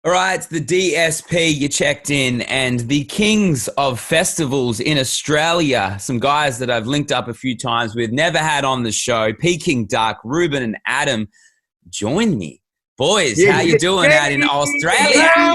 All right, it's the DSP, you checked in, and the kings of festivals in Australia, some guys that I've linked up a few times with, never had on the show, Peking Duk, Ruben and Adam, join me. Boys, Yeah, how you doing out in Australia?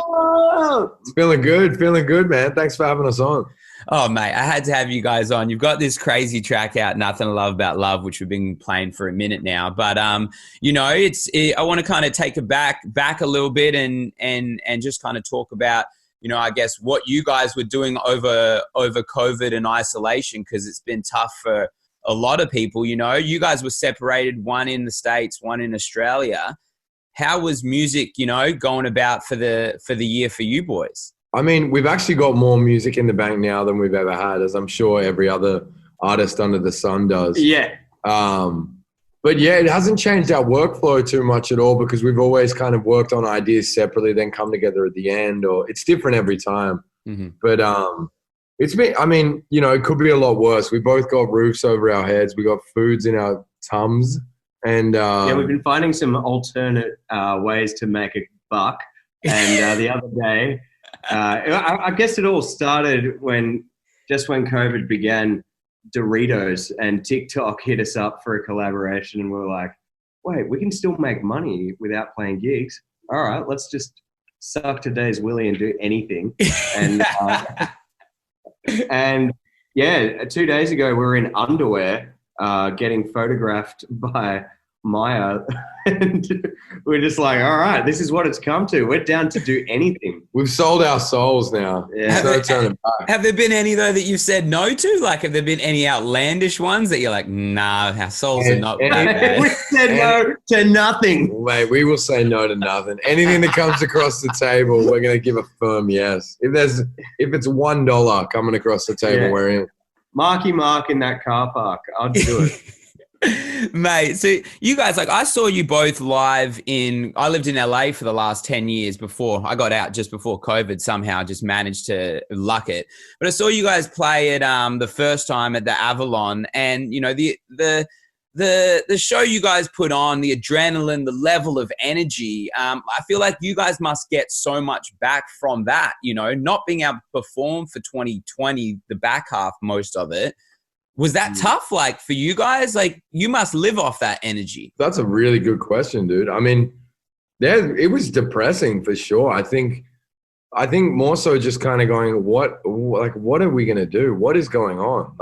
It's feeling good, man. Thanks for having us on. Oh, mate, I had to have you guys on. You've got this crazy track out, Nothing to Love About Love, which we've been playing for a minute now. But, I want to kind of take it back a little bit and just kind of talk about, I guess what you guys were doing over COVID and isolation, because it's been tough for a lot of people. You guys were separated, one in the States, one in Australia. How was music, going about for the year for you boys? I mean, we've actually got more music in the bank now than we've ever had, as I'm sure every other artist under the sun does. Yeah. But yeah, it hasn't changed our workflow too much at all, because we've always kind of worked on ideas separately, then come together at the end, or it's different every time. Mm-hmm. But it's been, it could be a lot worse. We both got roofs over our heads. We got foods in our tums. And we've been finding some alternate ways to make a buck. And the other day, I guess it all started when COVID began. Doritos and TikTok hit us up for a collaboration, and we're like, wait, we can still make money without playing gigs. All right, let's just suck today's willy and do anything. And yeah, 2 days ago we were in underwear getting photographed by Maya, and we're just like, all right, this is what it's come to. We're down to do anything. We've sold our souls now. Yeah. No turning back. Have there been any, though, that you've said no to? Like, have there been any outlandish ones that you're like, nah, our souls are not that bad? We said no to nothing. Mate, we will say no to nothing. Anything that comes across the table, we're going to give a firm yes. If it's $1 coming across the table, we're in. Marky Mark in that car park. I'll do it. Mate, so you guys, I saw you both live I lived in LA for the last 10 years before I got out, just before COVID, somehow just managed to luck it. But I saw you guys play at the first time at the Avalon, and the show you guys put on, the adrenaline, the level of energy, I feel like you guys must get so much back from that, not being able to perform for 2020, the back half, most of it. Was that tough, for you guys? You must live off that energy. That's a really good question, dude. I mean, it was depressing for sure. I think more so just kind of going, what are we going to do? What is going on?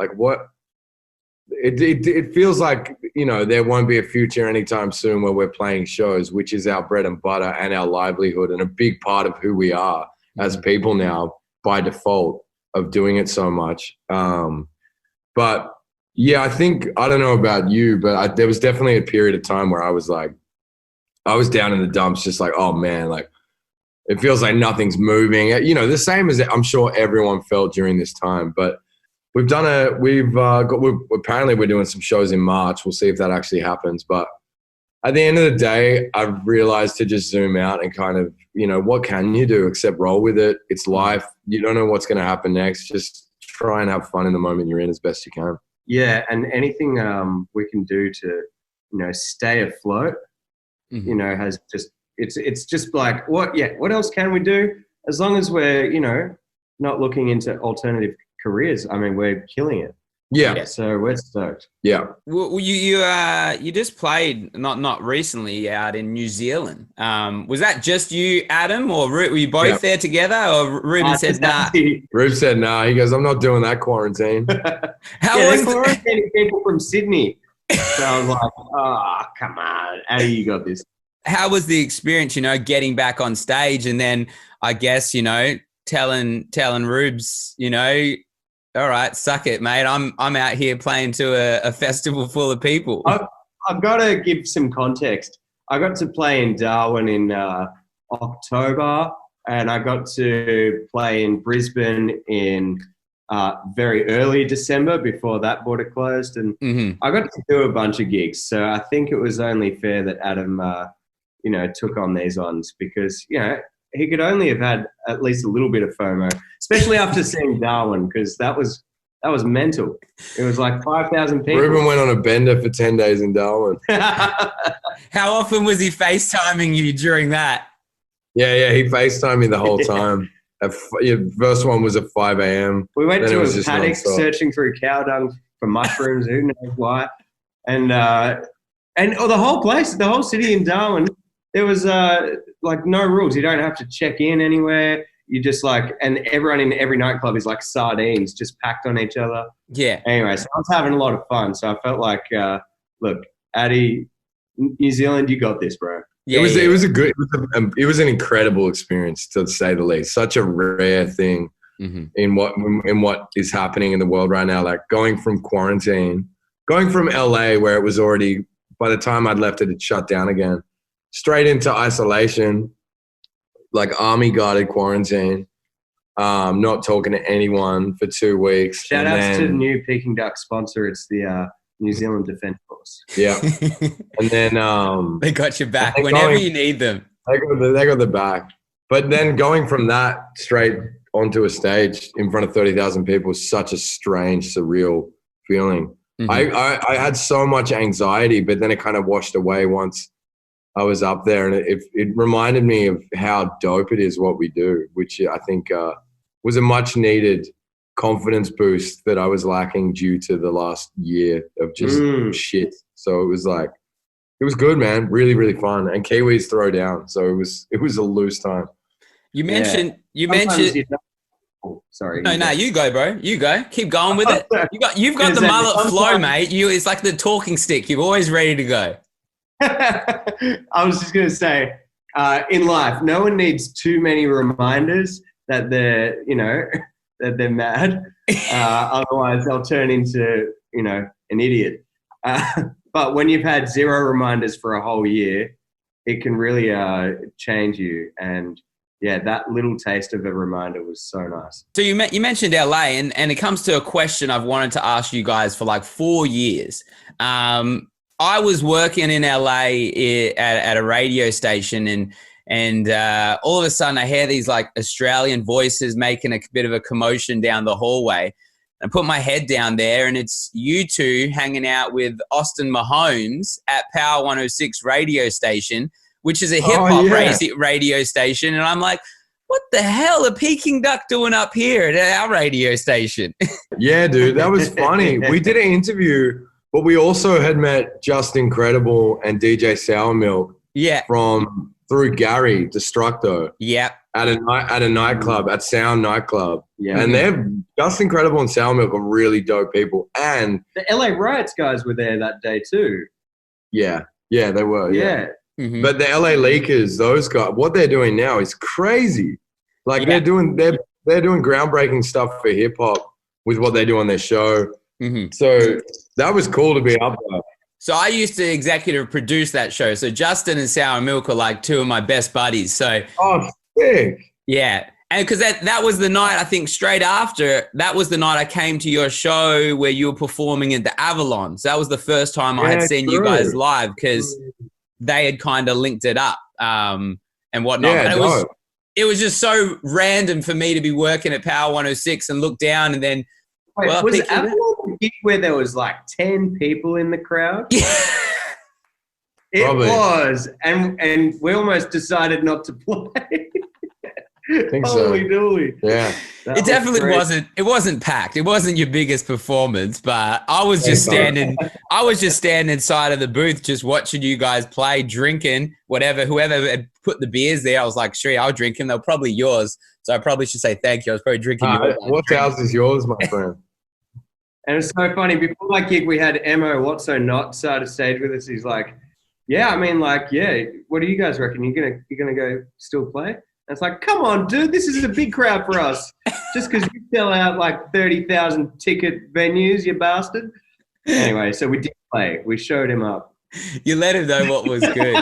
It feels like, there won't be a future anytime soon where we're playing shows, which is our bread and butter and our livelihood and a big part of who we are as people now by default of doing it so much. But yeah, I don't know about you, but there was definitely a period of time where I was down in the dumps, just like, oh man, it feels like nothing's moving. The same as I'm sure everyone felt during this time. But apparently we're doing some shows in March. We'll see if that actually happens. But at the end of the day, I've realized to just zoom out and kind of, what can you do except roll with it? It's life. You don't know what's going to happen next. Just try and have fun in the moment you're in as best you can. Yeah, and anything we can do to, stay afloat, has just it's just like what else can we do? As long as we're, not looking into alternative careers. I mean, we're killing it. Yeah. So we're stoked. Yeah. Well, you just played not recently out in New Zealand. Was that just you, Adam, or were you both there together? Or Ruben said nah? Ruben said nah. He goes, I'm not doing that quarantine. How was quarantining people from Sydney? So I was like, oh, come on, Addy, you got this. How was the experience? Getting back on stage, and then I guess telling Rubes, all right, suck it, mate. I'm out here playing to a festival full of people. I've got to give some context. I got to play in Darwin in October, and I got to play in Brisbane in very early December before that border closed. And I got to do a bunch of gigs. So I think it was only fair that Adam, took on these ones because, he could only have had at least a little bit of FOMO, especially after seeing Darwin, because that was mental. It was like 5,000 people. Ruben went on a bender for 10 days in Darwin. How often was he FaceTiming you during that? Yeah. He FaceTimed me the whole time. First one was at 5 a.m. We went Then it to was a just panic nonstop. searching through cow dung for mushrooms, who knows why. And the whole place, the whole city in Darwin, there was like no rules. You don't have to check in anywhere. You just like, and everyone in every nightclub is like sardines, just packed on each other. Yeah. Anyway, so I was having a lot of fun. So I felt like, look, Addy, New Zealand, you got this, bro. Yeah, it was an incredible experience, to say the least. Such a rare thing in what is happening in the world right now. Like going from quarantine, going from LA, where it was already, by the time I'd left it, had shut down again, straight into isolation, like army guarded quarantine, not talking to anyone for 2 weeks. Shout outs to the new Peking Duk sponsor. It's the New Zealand Defence Force. Yeah. And then they got your back whenever you need them. They got the back. But then going from that straight onto a stage in front of 30,000 people was such a strange, surreal feeling. I had so much anxiety, but then it kind of washed away once I was up there, and it reminded me of how dope it is what we do, which I think was a much needed confidence boost that I was lacking due to the last year of just shit. So it was like, it was good, man. Really, really fun. And Kiwis throw down. So it was a loose time. You mentioned. Oh, sorry. No, you go, bro. You go. Keep going with it. You've got the mullet flow, mate. It's like the talking stick. You're always ready to go. I was just going to say, in life, no one needs too many reminders that they're, that they're mad. Otherwise, they'll turn into, an idiot. But when you've had 0 reminders for a whole year, it can really change you. And yeah, that little taste of a reminder was so nice. So you mentioned LA, and it comes to a question I've wanted to ask you guys for like 4 years. I was working in LA at a radio station, and all of a sudden I hear these like Australian voices making a bit of a commotion down the hallway. I put my head down there, and it's you two hanging out with Austin Mahomes at Power 106 radio station, which is a hip-hop radio station. And I'm like, what the hell are Peking Duk doing up here at our radio station? Yeah, dude, that was funny. We did an interview, but we also had met Just Incredible and DJ Sour Milk. Yeah. Through Gary Destructo. Yeah. At a nightclub, at Sound Nightclub. Yeah. And they're Just Incredible and Sour Milk are really dope people. And the LA Riots guys were there that day too. Yeah. Yeah, they were. Yeah. Mm-hmm. But the LA Leakers, those guys, what they're doing now is crazy. Like they're doing groundbreaking stuff for hip hop with what they do on their show. Mm-hmm. So that was cool to be up there. So I used to executive produce that show. So Justin and Sour Milk are like 2 of my best buddies. So sick. Yeah. And because that was the night, I think straight after, that was the night I came to your show where you were performing at the Avalon. So that was the first time I had seen you guys live, because they had kind of linked it up and whatnot. Yeah, but it was just so random for me to be working at Power 106 and look down and then. Wait, was Avalon a gig where there was like 10 people in the crowd? It Probably. Was. And we almost decided not to play. I think Holy dooly. Yeah. It definitely wasn't. It wasn't packed. It wasn't your biggest performance, but I was just standing. I was just standing inside of the booth, just watching you guys play, drinking whatever. Whoever had put the beers there, I was like, "Sure, I'll drink them. They're probably yours." So I probably should say thank you. I was probably drinking yours. What house is yours, my friend? And it's so funny. Before my gig, we had Emo Whatso Not started stage with us. He's like, "Yeah, I mean, like, yeah. What do you guys reckon? You're gonna go still play?" And it's like, come on, dude, this is a big crowd for us. Just because you sell out like 30,000 ticket venues, you bastard. Anyway, so we did play. We showed him up. You let him know what was good.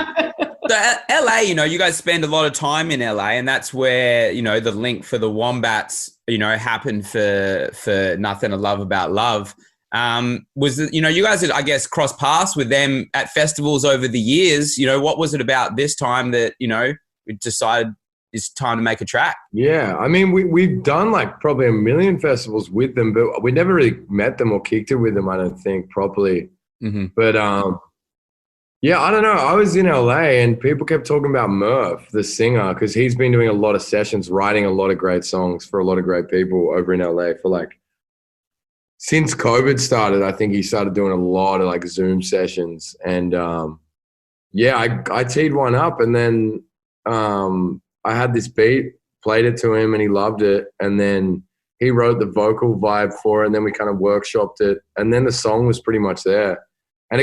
So LA, you guys spend a lot of time in LA, and that's where, the link for the Wombats, happened for Nothing to Love About Love. Was it, you guys had, I guess, crossed paths with them at festivals over the years. What was it about this time that, we decided it's time to make a track? Yeah, I mean, we've done like probably a million festivals with them, but we never really met them or kicked it with them, I don't think, properly. Mm-hmm. But Yeah, I don't know. I was in LA and people kept talking about Murph, the singer, because he's been doing a lot of sessions, writing a lot of great songs for a lot of great people over in LA for like since COVID started. I think he started doing a lot of like Zoom sessions. And yeah, I teed one up and then I had this beat, played it to him and he loved it. And then he wrote the vocal vibe for it and then we kind of workshopped it. And then the song was pretty much there. And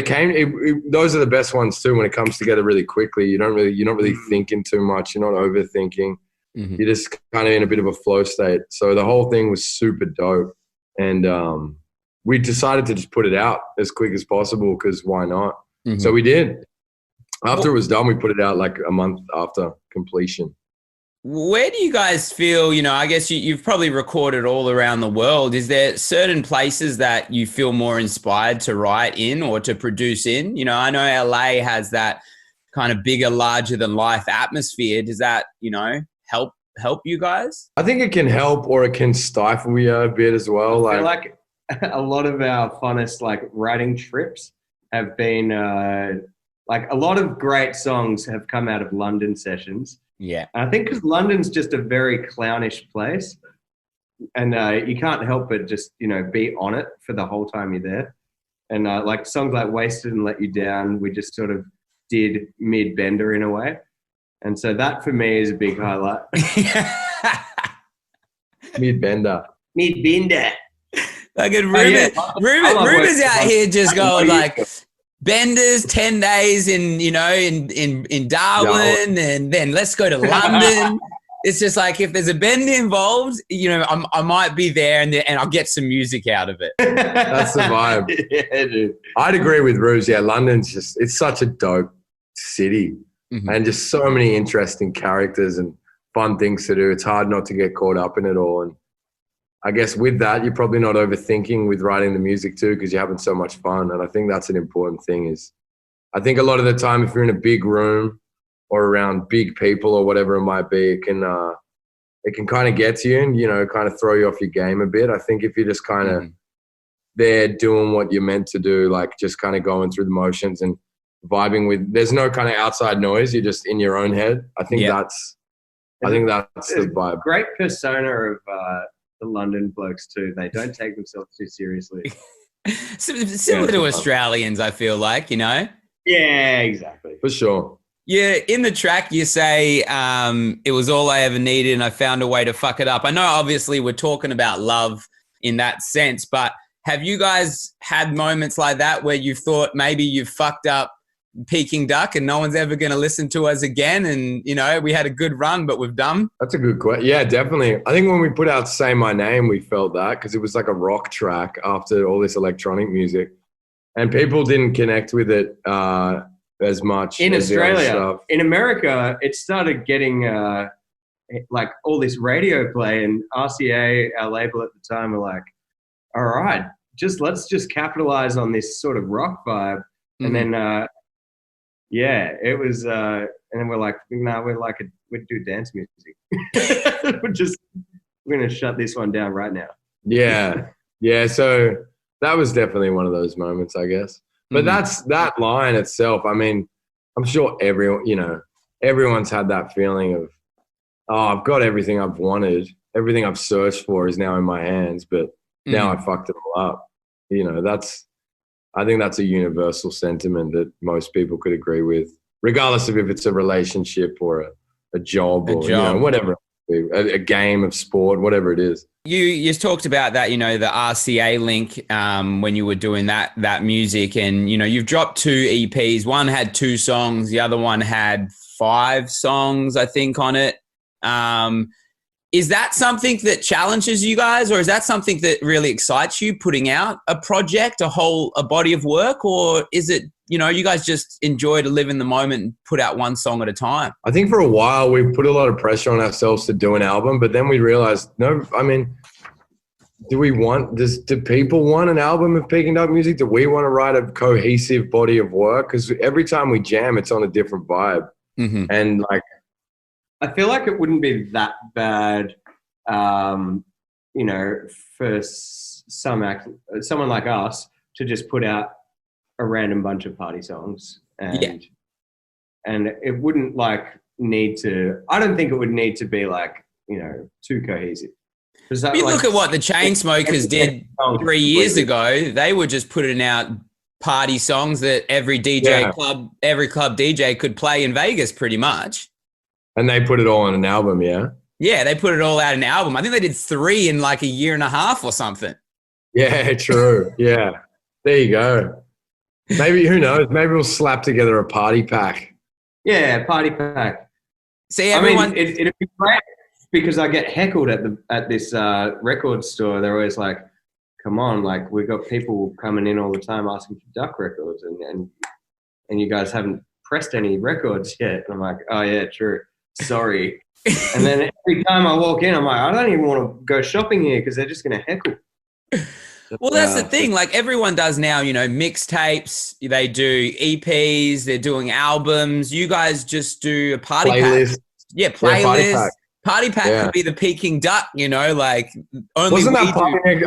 those are the best ones too when it comes together really quickly. You're not really thinking too much. You're not overthinking. Mm-hmm. You're just kind of in a bit of a flow state. So the whole thing was super dope. And we decided to just put it out as quick as possible because why not? Mm-hmm. So we did. After it was done, we put it out like a month after completion. Where do you guys feel, I guess you've probably recorded all around the world. Is there certain places that you feel more inspired to write in or to produce in? I know LA has that kind of bigger, larger than life atmosphere. Does that, help you guys? I think it can help or it can stifle you a bit as well. I feel like a lot of our funnest writing trips have been a lot of great songs have come out of London sessions. Yeah. And I think because London's just a very clownish place and you can't help but just, be on it for the whole time you're there. And songs like Wasted and Let You Down, we just sort of did mid-bender in a way. And so that for me is a big highlight. Mid-bender. Mid-bender. Like Ruben's out here just going like benders, 10 days in Darwin, and then let's go to London. It's just like if there's a bend involved, I might be there and I'll get some music out of it. That's the vibe. Yeah, dude. I'd agree with Ruse. Yeah, London's it's such a dope city and just so many interesting characters and fun things to do. It's hard not to get caught up in it all. And I guess with that, you're probably not overthinking with writing the music too because you're having so much fun. And I think that's an important thing I think a lot of the time if you're in a big room or around big people or whatever it might be, it can kind of get to you and, kind of throw you off your game a bit. I think if you're just kind of there doing what you're meant to do, like just kind of going through the motions and vibing with, there's no kind of outside noise. You're just in your own head. I think that's the vibe. Great persona of the London blokes too. They don't take themselves too seriously. Similar to Australians, I feel like, Yeah, exactly. For sure. Yeah, in the track you say it was all I ever needed and I found a way to fuck it up. I know obviously we're talking about love in that sense, but have you guys had moments like that where you've thought maybe you've fucked up Peking Duk and no one's ever going to listen to us again and, we had a good run, but we've done? That's a good question. Yeah, definitely. I think when we put out Say My Name, we felt that because it was like a rock track after all this electronic music and people didn't connect with it as much in as Australia. In America, it started getting all this radio play and RCA, our label at the time, were like, all right, let's just capitalize on this sort of rock vibe. And then it was and then we're like, no, we do dance music. we're gonna shut this one down right now. Yeah, so that was definitely one of those moments, I guess. But that's that line itself. I mean, I'm sure everyone's had that feeling of, oh, I've got everything I've wanted, everything I've searched for is now in my hands, but now I fucked it all up. I think that's a universal sentiment that most people could agree with, regardless of if it's a relationship or a job or whatever, a game of sport, whatever it is. You talked about that, the RCA link when you were doing that music and, you've dropped 2 EPs. One had 2 songs. The other one had 5 songs, I think, on it. Is that something that challenges you guys or is that something that really excites you, putting out a project, a body of work? Or is it, you guys just enjoy to live in the moment and put out one song at a time? I think for a while we put a lot of pressure on ourselves to do an album, but then we realized, no, I mean, do people want an album of Peking Duk music? Do we want to write a cohesive body of work? Because every time we jam, it's on a different vibe. And I feel like it wouldn't be that bad, for someone like us to just put out a random bunch of party songs and it wouldn't like need to. I don't think it would need to be like, you know, too cohesive. That, you look at what the Chainsmokers did 3 years ago. They were just putting out party songs that every club DJ could play in Vegas, pretty much. And they put it all on an album, yeah. Yeah, they put it all out in an album. I think they did 3 in like a year and a half or something. Yeah, true. Yeah, there you go. Maybe, who knows? Maybe we'll slap together a party pack. Yeah, party pack. See, everyone. I mean, it'd be great because I get heckled at this record store. They're always like, "Come on, like we've got people coming in all the time asking for Duck records, and you guys haven't pressed any records yet." And I'm like, "Oh yeah, true. Sorry." And then every time I walk in, I'm like, "I don't even want to go shopping here because they're just going to heckle." Well, that's the thing. Like everyone does now, you know, mixtapes, they do EPs, they're doing albums. You guys just do a party pack. Yeah, playlist. Yeah, party pack could be the Peking Duk, you know, like only wasn't that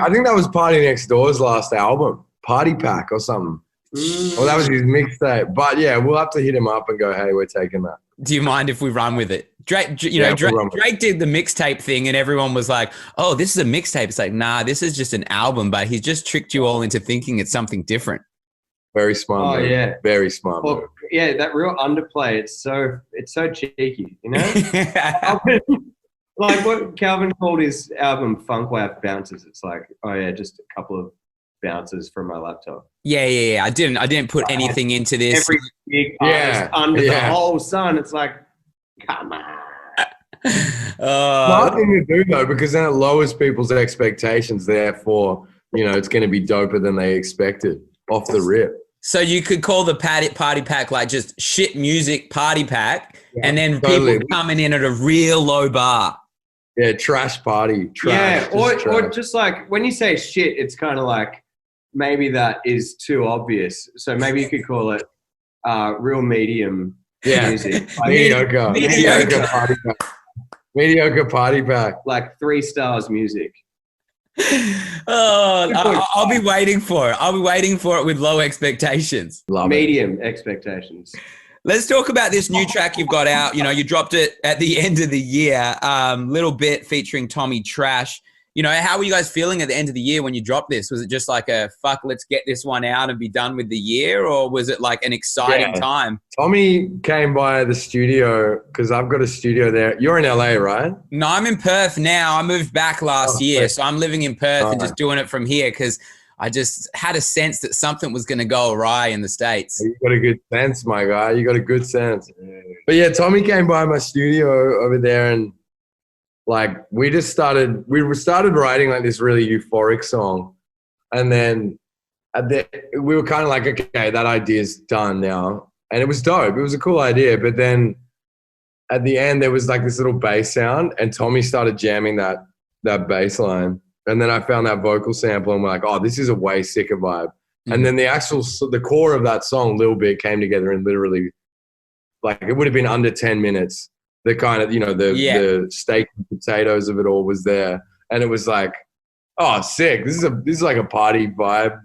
I think that was Party Next Door's last album, Party Pack or something. Well, that was his mixtape. But yeah, we'll have to hit him up and go, hey, we're taking that. Do you mind if we run with it? Drake did the mixtape thing and everyone was like, oh, this is a mixtape. It's like, nah, this is just an album, but he's just tricked you all into thinking it's something different. Very smart. Oh, yeah. Very smart. Well, yeah, that real underplay, it's so cheeky, you know? Like what Calvin called his album Funk Wave Bounces. It's like, oh yeah, just a couple of bounces from my laptop. Yeah. I didn't put anything into this. Every big artist under the whole sun. It's like, come on. Smart thing to do though, because then it lowers people's expectations. Therefore, you know, it's going to be doper than they expected off the rip. So you could call the party pack like just shit music party pack, and then people coming in at a real low bar. Yeah, trash party. Trash. Yeah, or just like when you say shit, it's kind of like maybe that is too obvious. So maybe you could call it real medium music. Mediocre party pack. Mediocre party pack. Like 3 stars music. I'll be waiting for it. I'll be waiting for it with low expectations. Medium expectations. Let's talk about this new track you've got out. You know, you dropped it at the end of the year, Little Bit featuring Tommy Trash. You know, how were you guys feeling at the end of the year when you dropped this? Was it just like a fuck, let's get this one out and be done with the year? Or was it like an exciting time? Tommy came by the studio because I've got a studio there. You're in LA, right? No, I'm in Perth now. I moved back last year. So I'm living in Perth and just doing it from here because I just had a sense that something was going to go awry in the States. You got a good sense, my guy. You got a good sense. But yeah, Tommy came by my studio over there and like we started writing like this really euphoric song. And then we were kind of like, okay, that idea's done now. And it was dope. It was a cool idea. But then at the end, there was like this little bass sound and Tommy started jamming that bass line. And then I found that vocal sample and we're like, oh, this is a way sicker vibe. Mm-hmm. And then the core of that song, Little Bit, came together in literally, like, it would have been under 10 minutes. The kind of, you know, the steak and potatoes of it all was there. And it was like, oh, sick. This is like a party vibe.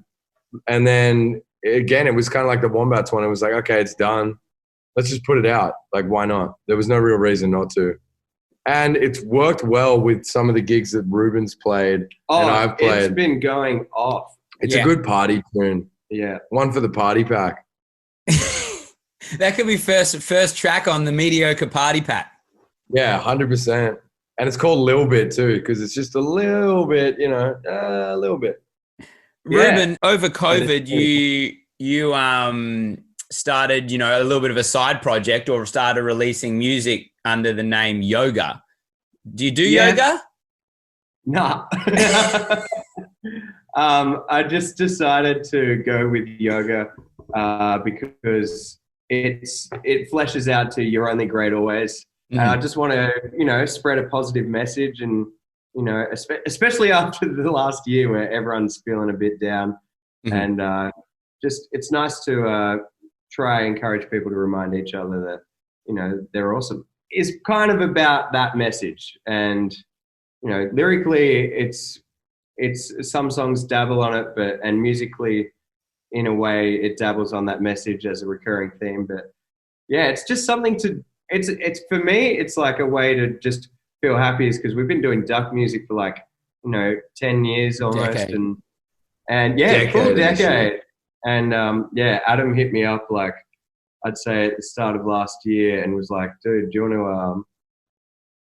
And then, again, it was kind of like the Wombats one. It was like, okay, it's done. Let's just put it out. Like, why not? There was no real reason not to. And it's worked well with some of the gigs that Ruben's played and I've played. It's been going off. It's a good party tune. Yeah. One for the party pack. That could be first track on the mediocre party pack. Yeah, 100%. And it's called Lil Bit too because it's just a little bit, you know, a little bit. Ruben, over COVID, you started, you know, a little bit of a side project or started releasing music under the name Yoga. Do you do yoga? No. I just decided to go with yoga because it fleshes out to you're only great always. Mm-hmm. And I just want to, you know, spread a positive message and, you know, especially after the last year where everyone's feeling a bit down. Mm-hmm. And just it's nice to try and encourage people to remind each other that, you know, they're awesome. It's kind of about that message. And, you know, lyrically it's some songs dabble on it, and musically, in a way, it dabbles on that message as a recurring theme. But yeah, it's just something to. It's for me. It's like a way to just feel happy, is because we've been doing duck music for like 10 years almost, and yeah, full decade. And Adam hit me up like I'd say at the start of last year and was like, dude, do you want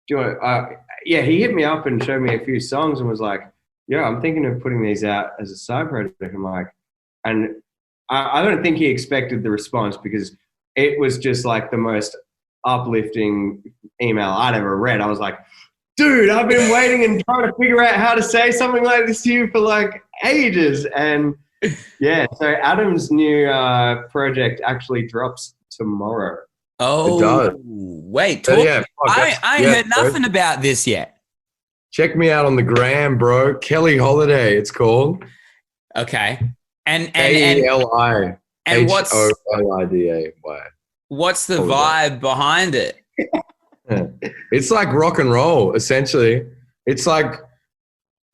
to he hit me up and showed me a few songs and was like, yeah, I'm thinking of putting these out as a side project. I'm like, and I don't think he expected the response, because it was just like the most uplifting email I'd ever read. I was like, dude, I've been waiting and trying to figure out how to say something like this to you for like ages. And yeah, so Adam's new project actually drops tomorrow. Oh, it does. Wait, I ain't heard nothing about this yet. Check me out on the gram, bro. Kelly Holiday, it's called. Okay. And Keliholiday. And what's the vibe behind it? It's like rock and roll, essentially. It's like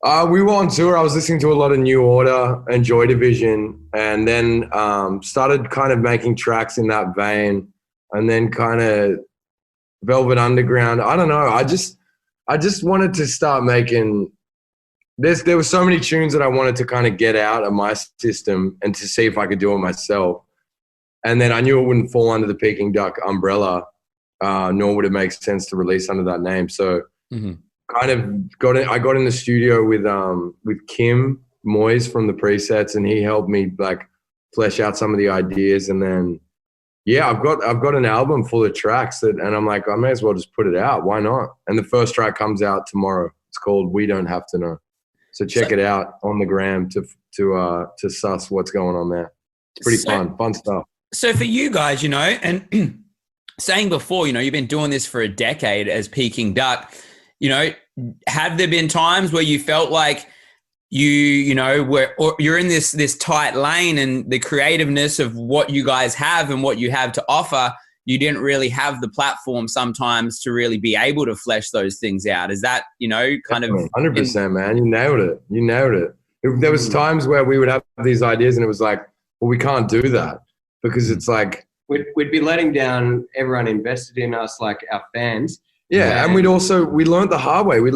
we were on tour. I was listening to a lot of New Order and Joy Division, and then started kind of making tracks in that vein, and then kind of Velvet Underground. I don't know. I just wanted to start making. There were so many tunes that I wanted to kind of get out of my system and to see if I could do it myself. And then I knew it wouldn't fall under the Peking Duk umbrella, nor would it make sense to release under that name. So kind of I got in the studio with Kim Moyes from the Presets, and he helped me like flesh out some of the ideas. And then, yeah, I've got an album full of tracks and I'm like, I may as well just put it out. Why not? And the first track comes out tomorrow. It's called We Don't Have to Know. So check it out on the gram to suss what's going on there. It's pretty fun stuff. So for you guys, and saying before, you've been doing this for a decade as Peking Duk, have there been times where you felt like you're in this tight lane and the creativeness of what you guys have and what you have to offer, you didn't really have the platform sometimes to really be able to flesh those things out? Is that, kind of 100%, man. You nailed it. There was times where we would have these ideas and it was like, well, we can't do that because it's like we'd be letting down everyone invested in us, like our fans. Yeah, and we learned the hard way. We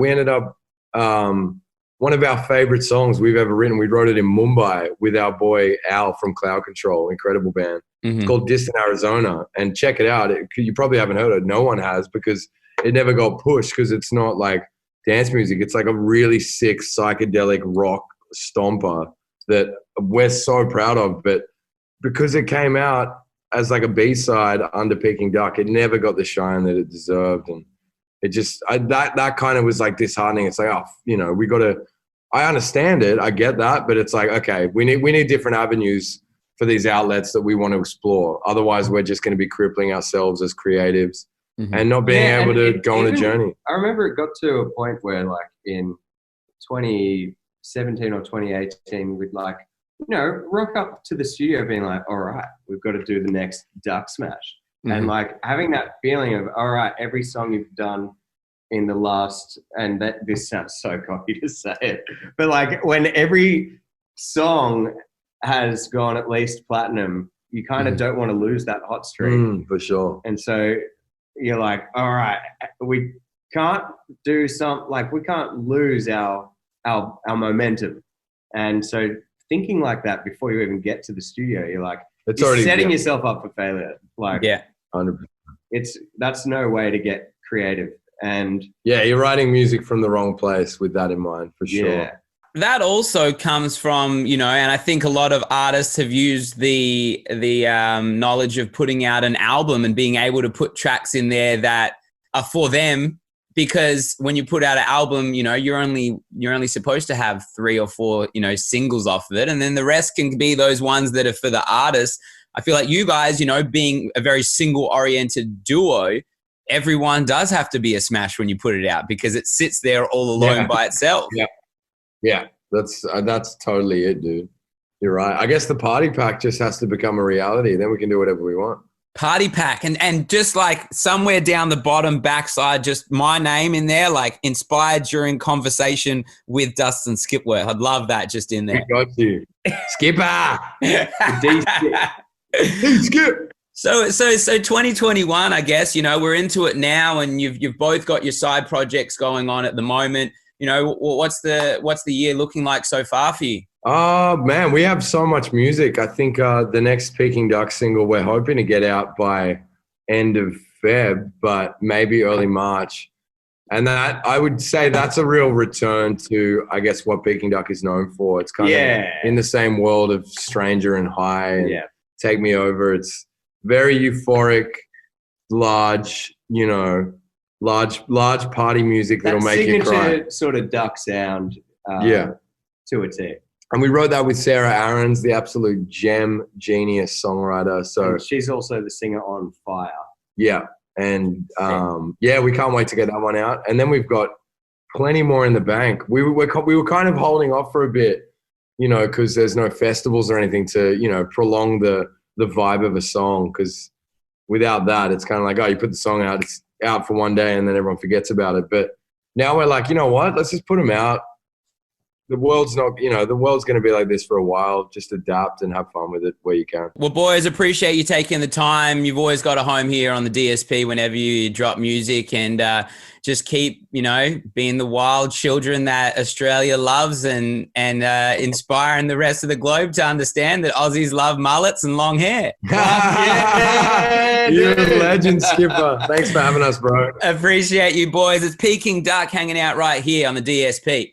ended up one of our favorite songs we've ever written. We wrote it in Mumbai with our boy Al from Cloud Control, incredible band. It's called Distant Arizona, and check it out. You probably haven't heard it. No one has, because it never got pushed, because it's not like dance music. It's like a really sick psychedelic rock stomper that we're so proud of. But because it came out as like a B-side under Peking Duk, it never got the shine that it deserved. And it just, that kind of was like disheartening. It's like, we got to, I understand it. I get that. But it's like, okay, we need different avenues for these outlets that we want to explore. Otherwise, we're just going to be crippling ourselves as creatives and not being able to go on a journey. I remember it got to a point where like in 2017 or 2018, we'd like, rock up to the studio being like, all right, we've got to do the next Duck Smash. And like having that feeling of, all right, every song you've done in the last, and this sounds so cocky to say it, but like when every song has gone at least platinum, you kind of don't want to lose that hot streak. For sure. And so you're like, all right, we can't do we can't lose our momentum. And so thinking like that before you even get to the studio, you're like, it's already setting yourself up for failure. Like, 100%. That's no way to get creative. And yeah, you're writing music from the wrong place with that in mind, for sure. Yeah. That also comes from, and I think a lot of artists have used the knowledge of putting out an album and being able to put tracks in there that are for them, because when you put out an album, you're only supposed to have 3 or 4, singles off of it. And then the rest can be those ones that are for the artist. I feel like you guys, being a very single oriented duo, everyone does have to be a smash when you put it out, because it sits there all alone by itself. Yeah, that's totally it, dude. You're right. I guess the party pack just has to become a reality. Then we can do whatever we want. Party Pack. And just like somewhere down the bottom backside, just my name in there, like inspired during conversation with Dustin Skipworth. I'd love that just in there. We got you. Skipper. Skip. So 2021, I guess, you know, we're into it now, and you've both got your side projects going on at the moment. You know, what's the year looking like so far for you? Oh, man, we have so much music. I think the next Peking Duk single we're hoping to get out by end of Feb, but maybe early March. And that, I would say that's a real return to, I guess, what Peking Duk is known for. It's kind of in the same world of Stranger and High and Take Me Over. It's very euphoric, large, you know, large party music that'll make you cry. Signature sort of Duck sound to a T. And we wrote that with Sarah Aarons, the absolute genius songwriter. So and she's also the singer on Fire. Yeah. And we can't wait to get that one out. And then we've got plenty more in the bank. We were kind of holding off for a bit, you know, because there's no festivals or anything to, you know, prolong the vibe of a song. Because without that, it's kind of like, oh, you put the song out, it's out for one day and then everyone forgets about it. But now we're like, you know what? Let's just put them out. The world's not, you know, the world's going to be like this for a while. Just adapt and have fun with it where you can. Well, boys, appreciate you taking the time. You've always got a home here on the DSP whenever you drop music, and just keep, you know, being the wild children that Australia loves, and inspiring the rest of the globe to understand that Aussies love mullets and long hair. You're a legend, Skipper. Thanks for having us, bro. Appreciate you, boys. It's Peking Duk hanging out right here on the DSP.